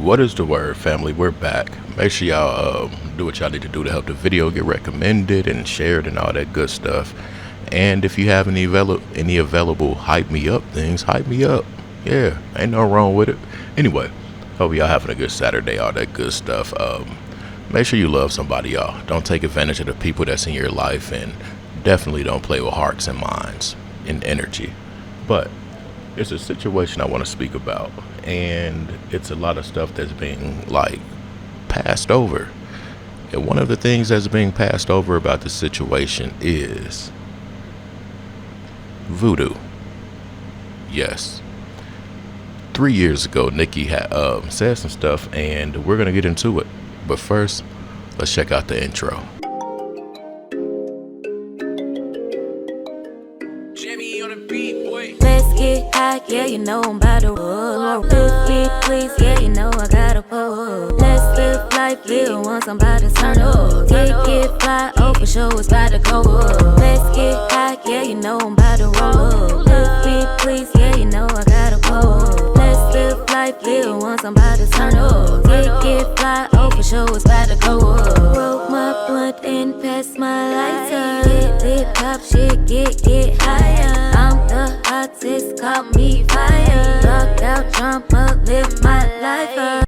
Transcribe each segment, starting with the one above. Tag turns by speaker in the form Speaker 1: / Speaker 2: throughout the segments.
Speaker 1: What is the word, family? We're back. Make sure y'all do what y'all need to do to help the video get recommended and shared and all that good stuff. And if you have any available hype me up things, hype me up. Yeah, ain't no wrong with it. Anyway, hope y'all having a good Saturday, all that good stuff. Make sure you love somebody, y'all. Don't take advantage of the people that's in your life, and definitely don't play with hearts and minds and energy. But it's a situation I want to speak about, and it's a lot of stuff that's being like passed over. And one of the things that's being passed over about the situation is voodoo. Yes. 3 years ago, Nikki had said some stuff, and we're gonna get into it. But first, let's check out the intro.
Speaker 2: Let's get high, yeah, you know I'm about to roll. Let's get please, yeah, you know I gotta pull. Let's live life, live once, I'm about to turn up. Get fly, oh for sure, it's about to go up. Let's get high, yeah, you know I'm about to roll. Let's get please, yeah, you know I gotta pull. Let's live life, live once, I'm about to turn up. Get fly, oh for sure, it's about to go up. Roll my blunt and pass my lighter. Get lit, pop shit, get higher. I'm the hottest, call me fire. Rock out, jump up, live my life up.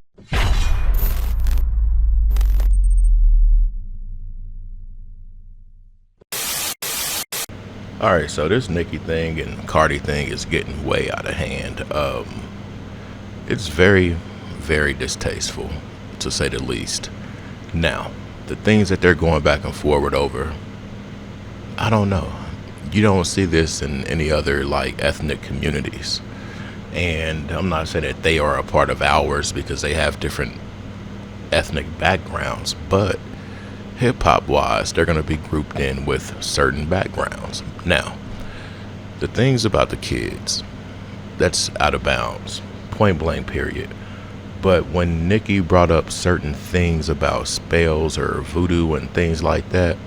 Speaker 1: Alright, so this Nicki thing and Cardi thing is getting way out of hand. It's very, very distasteful, to say the least. Now, the things that they're going back and forward over, I don't know. You don't see this in any other like ethnic communities. And I'm not saying that they are a part of ours because they have different ethnic backgrounds, but hip-hop wise, they're going to be grouped in with certain backgrounds. Now, the things about the kids, that's out of bounds, point blank period. But when Nikki brought up certain things about spells or voodoo and things like that,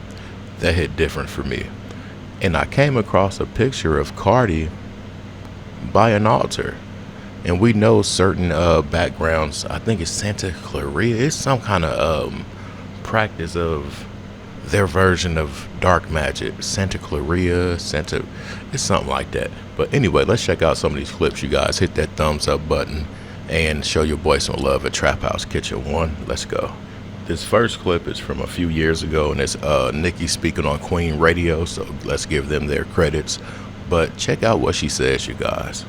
Speaker 1: that hit different for me. And I came across a picture of Cardi by an altar. And we know certain backgrounds, I think it's Santa Clarita, it's some kind of practice of their version of dark magic. Santa Clarita, it's something like that. But anyway, let's check out some of these clips, you guys. Hit that thumbs up button and show your boy some love at Trap House Kitchen 1. Let's go. This first clip is from a few years ago, and it's Nikki speaking on Queen Radio, so let's give them their credits. But check out what she says, you guys.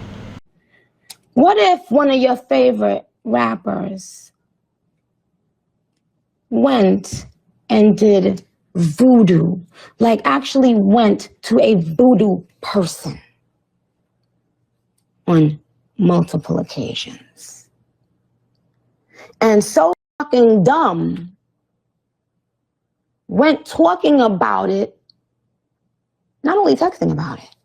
Speaker 3: What if one of your favorite rappers went and did voodoo, like actually went to a voodoo person on multiple occasions, and so fucking dumb went talking about it, not only texting about it,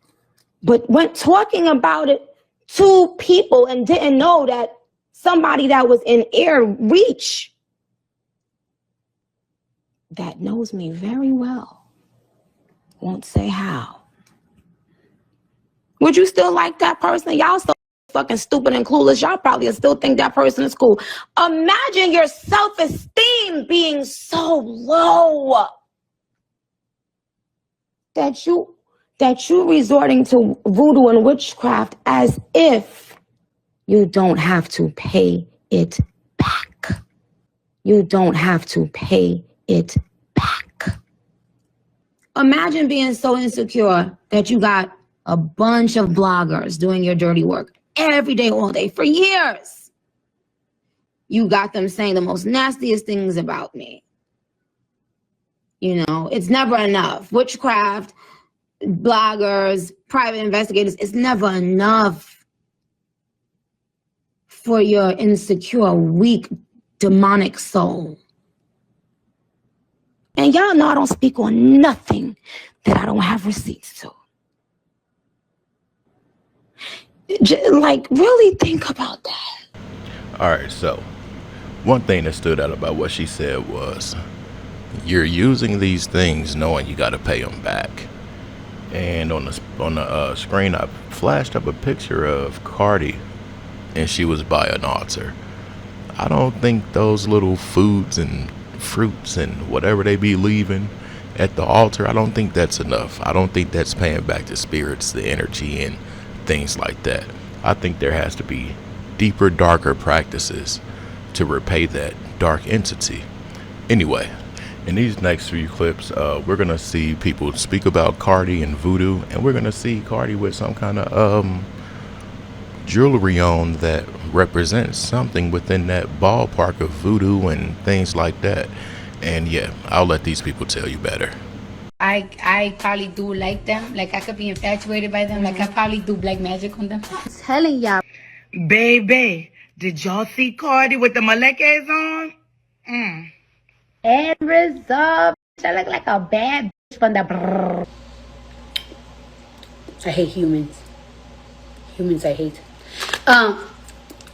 Speaker 3: but went talking about it to people and didn't know that somebody that was in air reach that knows me very well won't say how. Would you still like that person? Y'all so fucking stupid and clueless. Y'all probably still think that person is cool. Imagine your self-esteem being so low that you resorting to voodoo and witchcraft as if you don't have to pay it back. You don't have to pay it back. Imagine being so insecure that you got a bunch of bloggers doing your dirty work every day, all day, for years. You got them saying the most nastiest things about me. You know, it's never enough. Witchcraft, bloggers, private investigators, it's never enough for your insecure, weak, demonic soul. And y'all know I don't speak on nothing that I don't have receipts to. Like, really think about that.
Speaker 1: All right, so one thing that stood out about what she said was, you're using these things knowing you got to pay them back. And on the screen, I flashed up a picture of Cardi, and she was by an altar. I don't think those little foods and fruits and whatever they be leaving at the altar, I don't think that's enough. I don't think that's paying back the spirits, the energy, and things like that. I think there has to be deeper, darker practices to repay that dark entity. Anyway, in these next few clips, we're gonna see people speak about Cardi and voodoo, and we're gonna see Cardi with some kind of jewelry on that represents something within that ballpark of voodoo and things like that. And yeah, I'll let these people tell you better.
Speaker 4: I probably do like them. Like, I could be infatuated by them. Like, I probably do black magic on them. I'm telling y'all.
Speaker 5: Baby, did y'all see Cardi with the Malekes on?
Speaker 4: And reserve. I look like a bad bitch from the brrr. I hate humans. Humans I hate.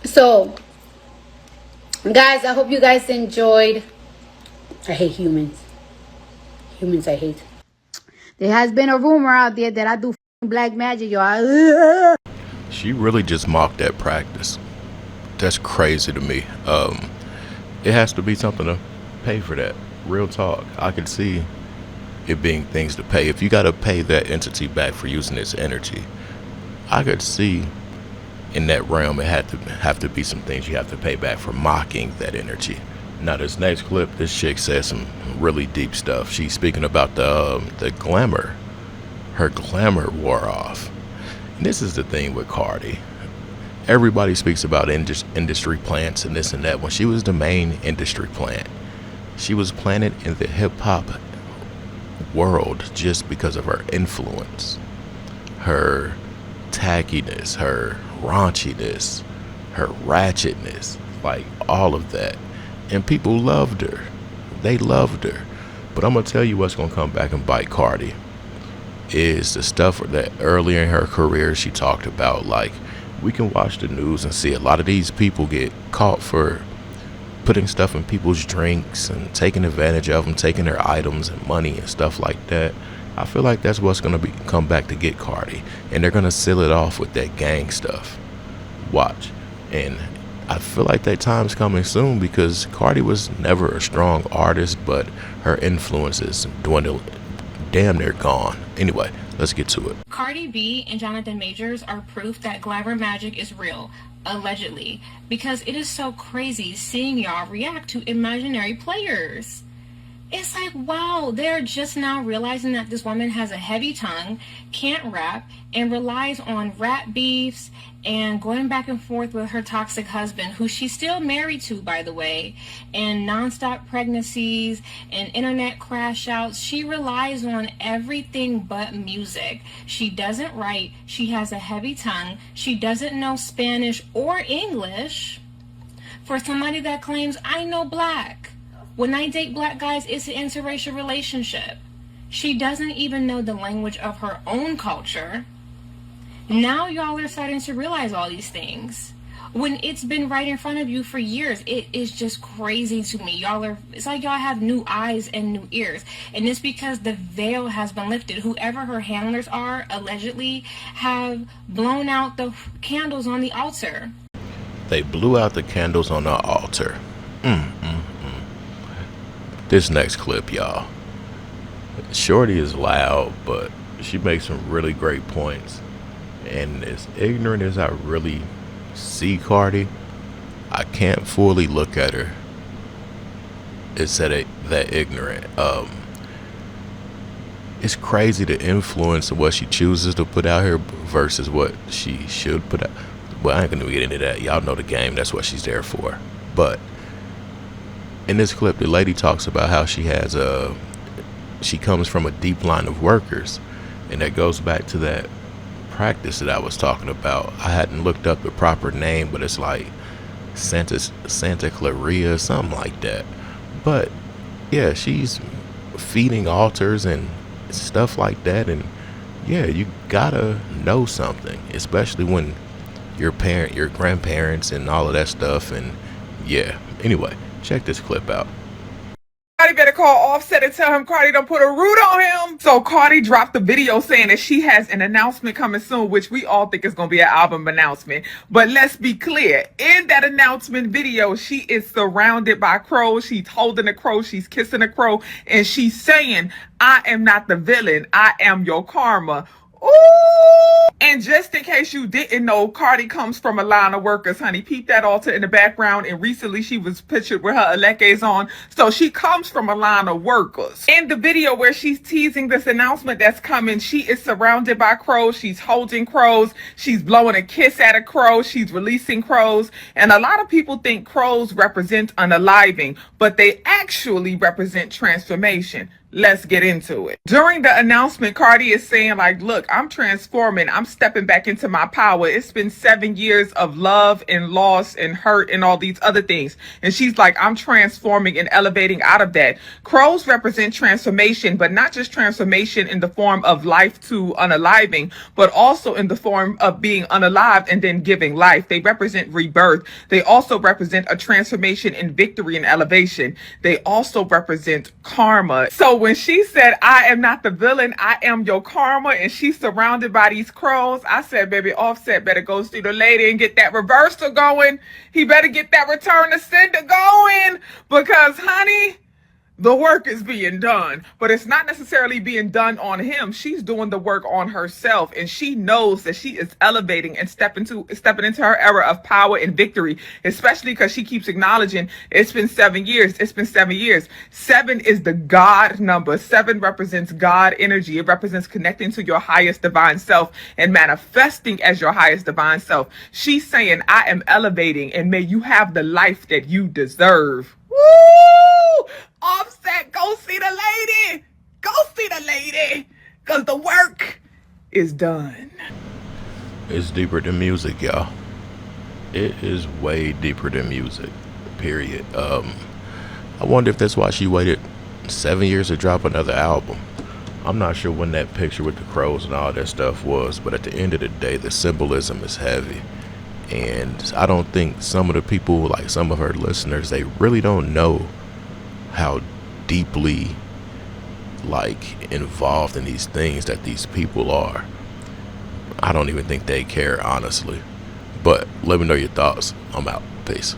Speaker 4: So, guys, I hope you guys enjoyed. I hate humans. Humans I hate. There has been a rumor out there that I do black magic, y'all.
Speaker 1: She really just mocked that practice. That's crazy to me. It has to be something to pay for that. Real talk. I could see it being things to pay. If you got to pay that entity back for using its energy, I could see in that realm it had to have to be some things you have to pay back for mocking that energy. Now this next clip, this chick says some really deep stuff. She's speaking about the glamour. Her glamour wore off. And this is the thing with Cardi. Everybody speaks about industry plants and this and that. When she was the main industry plant, she was planted in the hip-hop world just because of her influence, her tackiness, her raunchiness, her ratchetness, like all of that. And people loved her. They loved her. But I'm going to tell you what's going to come back and bite Cardi is the stuff that earlier in her career she talked about. Like, we can watch the news and see a lot of these people get caught for putting stuff in people's drinks and taking advantage of them, taking their items and money and stuff like that. I feel like that's what's going to come back to get Cardi. And they're going to seal it off with that gang stuff. Watch. And I feel like that time's coming soon because Cardi was never a strong artist, but her influence is dwindled, damn near gone. Anyway, let's get to it.
Speaker 6: Cardi B and Jonathan Majors are proof that glamour magic is real, allegedly, because it is so crazy seeing y'all react to imaginary players. It's like, wow, they're just now realizing that this woman has a heavy tongue, can't rap, and relies on rap beefs and going back and forth with her toxic husband, who she's still married to, by the way, and nonstop pregnancies and internet crash outs. She relies on everything but music. She doesn't write. She has a heavy tongue. She doesn't know Spanish or English. For somebody that claims, I know black. When I date black guys, it's an interracial relationship. She doesn't even know the language of her own culture. Now y'all are starting to realize all these things. When it's been right in front of you for years, it is just crazy to me. It's like y'all have new eyes and new ears. And it's because the veil has been lifted. Whoever her handlers are, allegedly, have blown out the candles on the altar.
Speaker 1: They blew out the candles on the altar. This next clip, y'all. Shorty is loud, but she makes some really great points. And as ignorant as I really see Cardi, I can't fully look at her as that ignorant. It's crazy the influence of what she chooses to put out here versus what she should put out. Well, I ain't gonna get into that. Y'all know the game. That's what she's there for. But in this clip, the lady talks about how she comes from a deep line of workers, and that goes back to that practice that I was talking about. I hadn't looked up the proper name, but it's like Santa Clarita, something like that. But yeah, she's feeding altars and stuff like that, and yeah, you gotta know something, especially when your grandparents and all of that stuff. And yeah, anyway, check this clip out.
Speaker 7: Cardi better call Offset and tell him Cardi done put a root on him. So Cardi dropped the video saying that she has an announcement coming soon, which we all think is going to be an album announcement. But let's be clear. In that announcement video, she is surrounded by crows. She's holding a crow. She's kissing a crow. And she's saying, I am not the villain. I am your karma. Ooh! And just in case you didn't know, Cardi comes from a line of workers, honey. Peep that altar in the background. And recently she was pictured with her Alekes on. So she comes from a line of workers. In the video where she's teasing this announcement that's coming, she is surrounded by crows. She's holding crows. She's blowing a kiss at a crow. She's releasing crows. And a lot of people think crows represent unaliving, but they actually represent transformation. Let's get into it. During the announcement, Cardi is saying like, look, I'm transforming. I'm stepping back into my power. It's been 7 years of love and loss and hurt and all these other things. And she's like, I'm transforming and elevating out of that. Crows represent transformation, but not just transformation in the form of life to unaliving, but also in the form of being unalived and then giving life. They represent rebirth. They also represent a transformation in victory and elevation. They also represent karma. So when she said, I am not the villain, I am your karma, and she's surrounded by these crows, I said, baby, Offset better go see the lady and get that reversal going. He better get that return to sender going, because, honey, the work is being done, but it's not necessarily being done on him. She's doing the work on herself, and she knows that she is elevating and stepping into her era of power and victory, especially because she keeps acknowledging it's been 7 years. It's been 7 years. 7 is the God number. 7 represents God energy. It represents connecting to your highest divine self and manifesting as your highest divine self. She's saying, I am elevating, and may you have the life that you deserve. Woo! Offset, go see the lady. Go see the lady. Because the work is done.
Speaker 1: It's deeper than music, y'all. It is way deeper than music, period. I wonder if that's why she waited 7 years to drop another album. I'm not sure when that picture with the crows and all that stuff was, but at the end of the day, the symbolism is heavy. And I don't think some of the people, like some of her listeners, they really don't know how deeply like involved in these things that these people are. I don't even think they care, honestly. But let me know your thoughts. I'm out. Peace.